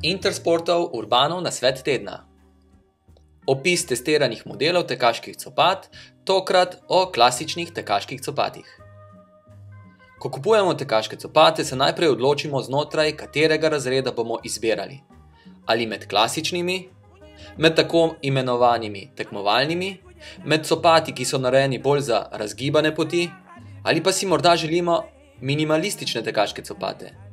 Intersportov Urbanov nasvet tedna. Opis testiranih modelov tekaških copat, tokrat o klasičnih tekaških copatih. Ko kupujemo tekaške copate, se najprej odločimo znotraj katerega razreda bomo izbirali. Ali med klasičnimi, med tako imenovanimi tekmovalnimi, med copati, ki so narejeni bolj za razgibane poti, ali pa si morda želimo minimalistične tekaške copate.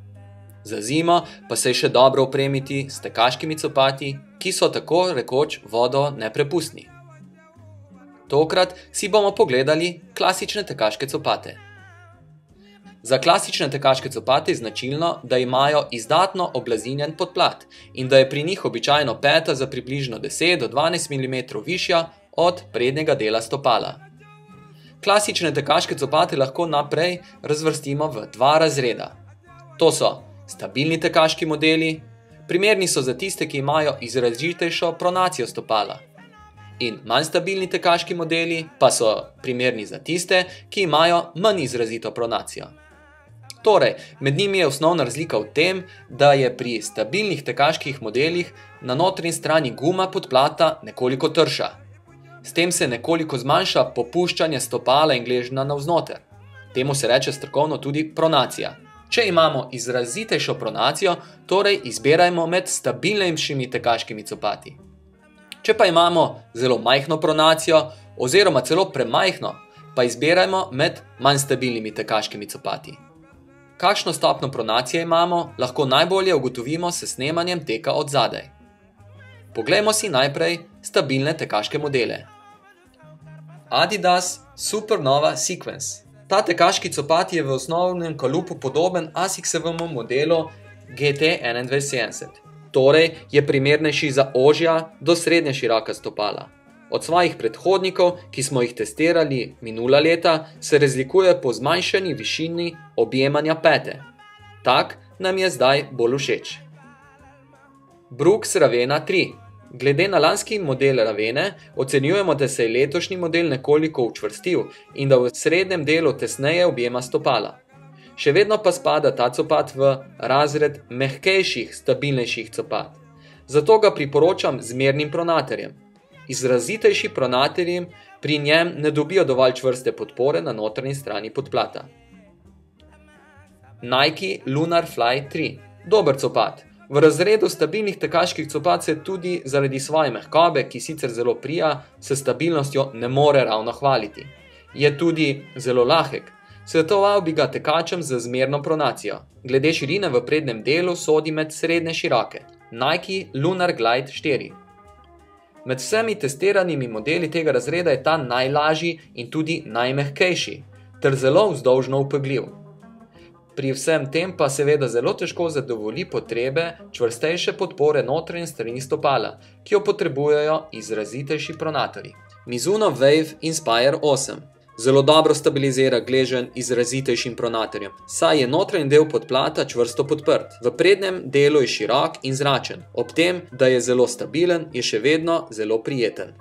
Za zimo pa se je še dobro opremiti s tekaškimi copati, ki so tako rekoč vodo neprepustni. Tokrat si bomo pogledali klasične tekaške copate. Za klasične tekaške copate je značilno, da imajo izdatno oblazinjen podplat in da je pri njih običajno peta za približno 10 do 12 mm višja od prednjega dela stopala. Klasične tekaške copate lahko naprej razvrstimo v dva razreda. To so stabilni tekaški modeli, primerni so za tiste, ki imajo izrazitejšo pronacijo stopala. In manj stabilni tekaški modeli pa so primerni za tiste, ki imajo manj izrazito pronacijo. Torej, med njimi je osnovna razlika v tem, da je pri stabilnih tekaških modelih na notranji strani guma podplata nekoliko trša. S tem se nekoliko zmanjša popuščanje stopala in gležnja navznoter. Temu se reče strokovno tudi pronacija. Če imamo izrazitejšo pronacijo, torej izbirajmo med stabilnejšimi tekaškimi copati. Če pa imamo zelo majhno pronacijo oziroma celo premajhno, pa izbirajmo med manj stabilnimi tekaškimi copati. Kakšno stopnjo pronacije imamo, lahko najbolje ugotovimo s snemanjem teka od zadaj. Poglejmo si najprej stabilne tekaške modele. Adidas Supernova Sequence. Ta tekaški copat je v osnovnem kalupu podoben Asicsovemu modelu GT2170. Torej je primernejši za ožja do srednje široka stopala. Od svojih predhodnikov, ki smo jih testirali minula leta, se razlikuje po zmanjšani višini objemanja pete. Tak nam je zdaj bolj všeč. Brooks Ravena 3. Glede na lanski model Ravene, ocenjujemo, da se je letošnji model nekoliko učvrstil in da v srednjem delu tesneje objema stopala. Še vedno pa spada ta copat v razred mehkejših, stabilnejših copat. Zato ga priporočam zmernim pronatorjem. Izrazitejši pronatorji pri njem ne dobijo dovolj čvrste podpore na notranji strani podplata. Nike Lunar Fly 3. Dober copat. V razredu stabilnih tekaških copat se tudi zaradi svoje mehkobe, ki sicer zelo prija, s stabilnostjo ne more ravno hvaliti. Je tudi zelo lahek. Svetoval bi ga tekačem z zmerno pronacijo. Glede širine v prednjem delu sodi med srednje široke. Nike Lunar Glide 4. Med vsemi testiranimi modeli tega razreda je ta najlažji in tudi najmehkejši, ter zelo vzdolžno upegljiv. Pri vsem tem pa seveda zelo težko zadovolji potrebe čvrstejše podpore notranje strani stopala, ki jo potrebujejo izrazitejši pronatorji. Mizuno Wave Inspire 8. Zelo dobro stabilizira gleženj izrazitejšim pronatorjem, saj je notranji del podplata čvrsto podprt. V prednjem delu je širok in zračen, ob tem, da je zelo stabilen, je še vedno zelo prijeten.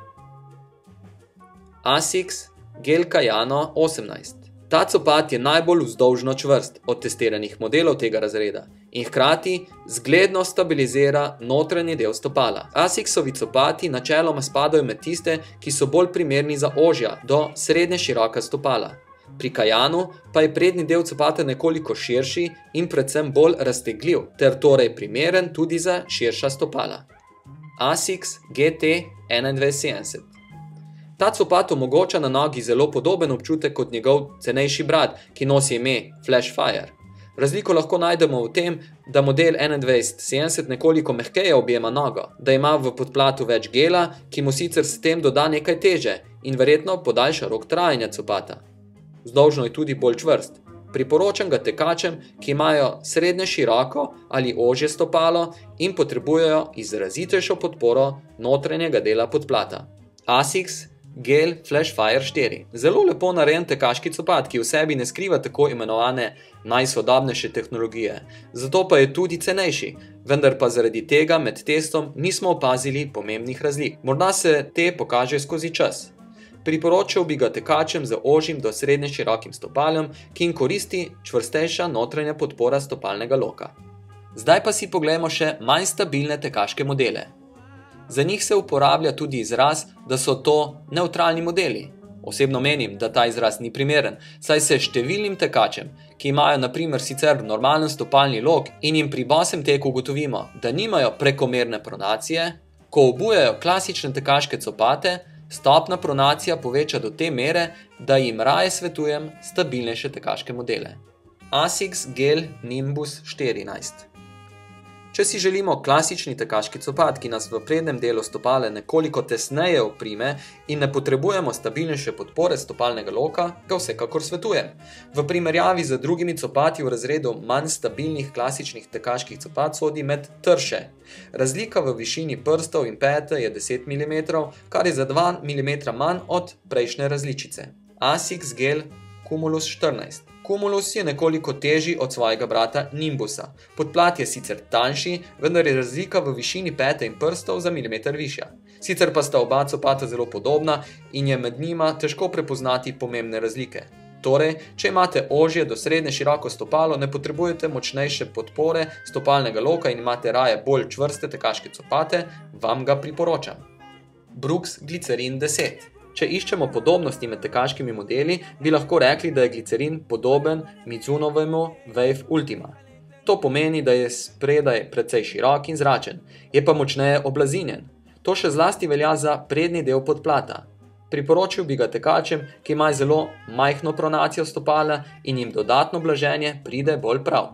Asics Gel Kayano 18. Ta copat je najbolj vzdolžno čvrst od testiranih modelov tega razreda in hkrati zgledno stabilizira notranji del stopala. Asicsovi copati načeloma spadajo med tiste, ki so bolj primerni za ožja do srednje široka stopala. Pri Kayanu pa je prednji del copata nekoliko širši in predvsem bolj raztegljiv, ter torej primeren tudi za širša stopala. Asics GT 2170. Ta copat omogoča na nogi zelo podoben občutek kot njegov cenejši brat, ki nosi ime Flash Fire. Razliko lahko najdemo v tem, da model 2170 nekoliko mehkeje objema nogo, da ima v podplatu več gela, ki mu sicer s tem doda nekaj teže in verjetno podaljša rok trajanja copata. Vzdolžno je tudi bolj čvrst. Priporočam ga tekačem, ki imajo srednje široko ali ožje stopalo in potrebujejo izrazitejšo podporo notranjega dela podplata. Asics Gel Flash Fire 4. Zelo lepo narejen tekaški copat, ki v sebi ne skriva tako imenovane najsodobnejše tehnologije. Zato pa je tudi cenejši, vendar pa zaradi tega med testom nismo opazili pomembnih razlik. Morda se te pokaže skozi čas. Priporočal bi ga tekačem z ožjim do srednje širokim stopalom, ki jim koristi čvrstejša notranja podpora stopalnega loka. Zdaj pa si poglejmo še manj stabilne tekaške modele. Za njih se uporablja tudi izraz, da so to nevtralni modeli. Osebno menim, da ta izraz ni primeren, saj se številnim tekačem, ki imajo na primer sicer normalen stopalni lok in jim pri bosem teku ugotovimo, da nimajo prekomerne pronacije, ko obujajo klasične tekaške copate, stopna pronacija poveča do te mere, da jim raje svetujem stabilnejše tekaške modele. Asics Gel Nimbus 14. Če si želimo klasični tekaški copat, ki nas v prednjem delu stopale nekoliko tesneje oprime in ne potrebujemo stabilnejše podpore stopalnega loka, ga vsekakor svetujem. V primerjavi z drugimi copati v razredu manj stabilnih klasičnih tekaških copat sodi med trše. Razlika v višini prstov in pete je 10 mm, kar je za 2 mm manj od prejšnje različice. Asics Gel Cumulus 14. Cumulus je nekoliko težji od svojega brata Nimbusa. Podplat je sicer tanjši, vendar je razlika v višini pete in prstov za milimeter višja. Sicer pa sta oba copata zelo podobna in je med njima težko prepoznati pomembne razlike. Torej, če imate ožje do srednje široko stopalo, ne potrebujete močnejše podpore stopalnega loka in imate raje bolj čvrste tekaške copate, vam ga priporočam. Brooks Glycerin 10. Če iščemo podobnosti med tekaškimi modeli, bi lahko rekli, da je glicerin podoben Mizunovemu Wave Ultima. To pomeni, da je spredaj precej širok in zračen, je pa močneje oblazinjen. To še zlasti velja za prednji del podplata. Priporočil bi ga tekačem, ki imajo zelo majhno pronacijo stopala in jim dodatno blaženje pride bolj prav.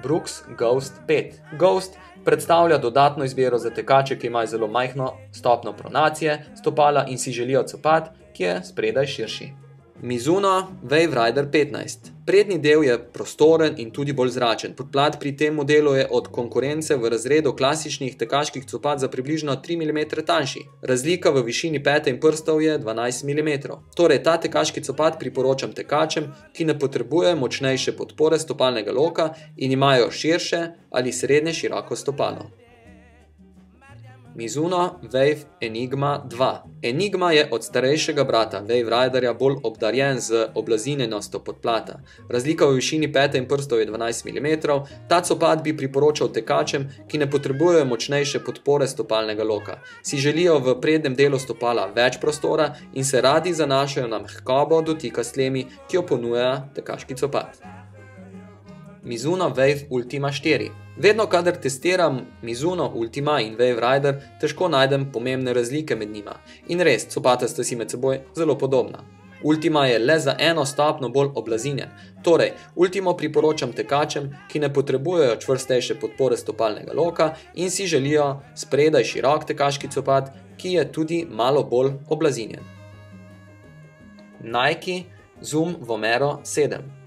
Brooks Ghost 5. Ghost predstavlja dodatno izbiro za tekače, ki imajo zelo majhno stopno pronacije stopala in si želijo copat, ki je spredaj širši. Mizuno Wave Rider 15. Prednji del je prostoren in tudi bolj zračen. Podplat pri tem modelu je od konkurence v razredu klasičnih tekaških copat za približno 3 mm tanjši. Razlika v višini pete in prstov je 12 mm. Torej, ta tekaški copat priporočam tekačem, ki ne potrebujejo močnejše podpore stopalnega loka in imajo širše ali srednje široko stopalo. Mizuno Wave Enigma 2. Enigma je od starejšega brata Wave Riderja bolj obdarjen z oblazinjenostjo podplata. Razlika v višini pete in prstov je 12 mm. Ta copat bi priporočal tekačem, ki ne potrebujejo močnejše podpore stopalnega loka. Si želijo v prednjem delu stopala več prostora in se radi zanašajo na mehkobo dotika s tlemi, ki jo ponuja tekaški copat. Mizuno Wave Ultima 4. Vedno, kadar testiram Mizuno Ultima in Wave Rider, težko najdem pomembne razlike med njima. In res, copata sta si med seboj zelo podobna. Ultima je le za eno stopnjo bolj oblazinjen. Torej, Ultimo priporočam tekačem, ki ne potrebujejo čvrstejše podpore stopalnega loka in si želijo spredaj širok tekaški copat, ki je tudi malo bolj oblazinjen. Nike Zoom Vomero 7.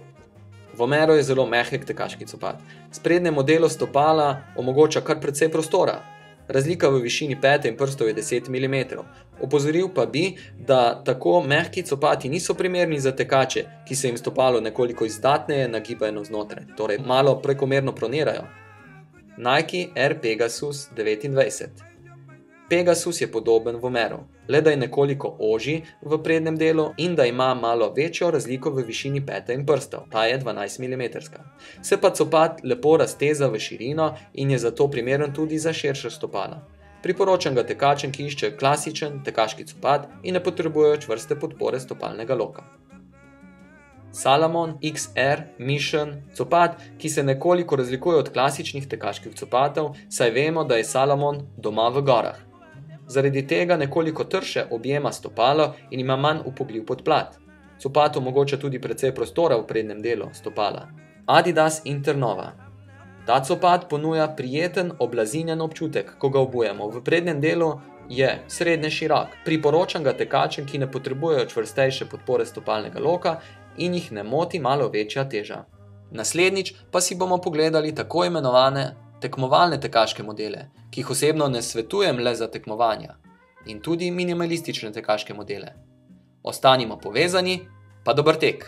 Vomero je zelo mehek tekaški copat. Sprednje modelo stopala omogoča kar precej prostora. Razlika v višini pete in prstov je 10 mm. Opozoril pa bi, da tako mehki copati niso primerni za tekače, ki se jim stopalo nekoliko izdatneje nagibajo navznotraj, torej malo prekomerno pronirajo. Nike Air Pegasus 29. Pegasus je podoben Vomeru, le da je nekoliko ožji v prednjem delu in da ima malo večjo razliko v višini pete in prstov, ta je 12 mm. Se pa copat lepo razteza v širino in je zato primeren tudi za širša stopala. Priporočam ga tekačem, ki iščejo klasičen tekaški copat in ne potrebujejo čvrste podpore stopalnega loka. Salomon XR Mission copat, ki se nekoliko razlikuje od klasičnih tekaških copatov, saj vemo, da je Salomon doma v gorah. Zaradi tega nekoliko trše objema stopalo in ima manj upogljiv podplat. Copat omogoča tudi precej prostora v prednjem delu stopala. Adidas Internova. Ta copat ponuja prijeten oblazinjen občutek, ko ga obujemo. V prednjem delu je srednje širok. Priporočam ga tekačem, ki ne potrebujejo čvrstejše podpore stopalnega loka in jih ne moti malo večja teža. Naslednjič pa si bomo pogledali tako imenovane tekmovalne tekaške modele, ki jih osebno ne svetujem le za tekmovanja, in tudi minimalistične tekaške modele. Ostanimo povezani, pa dober tek!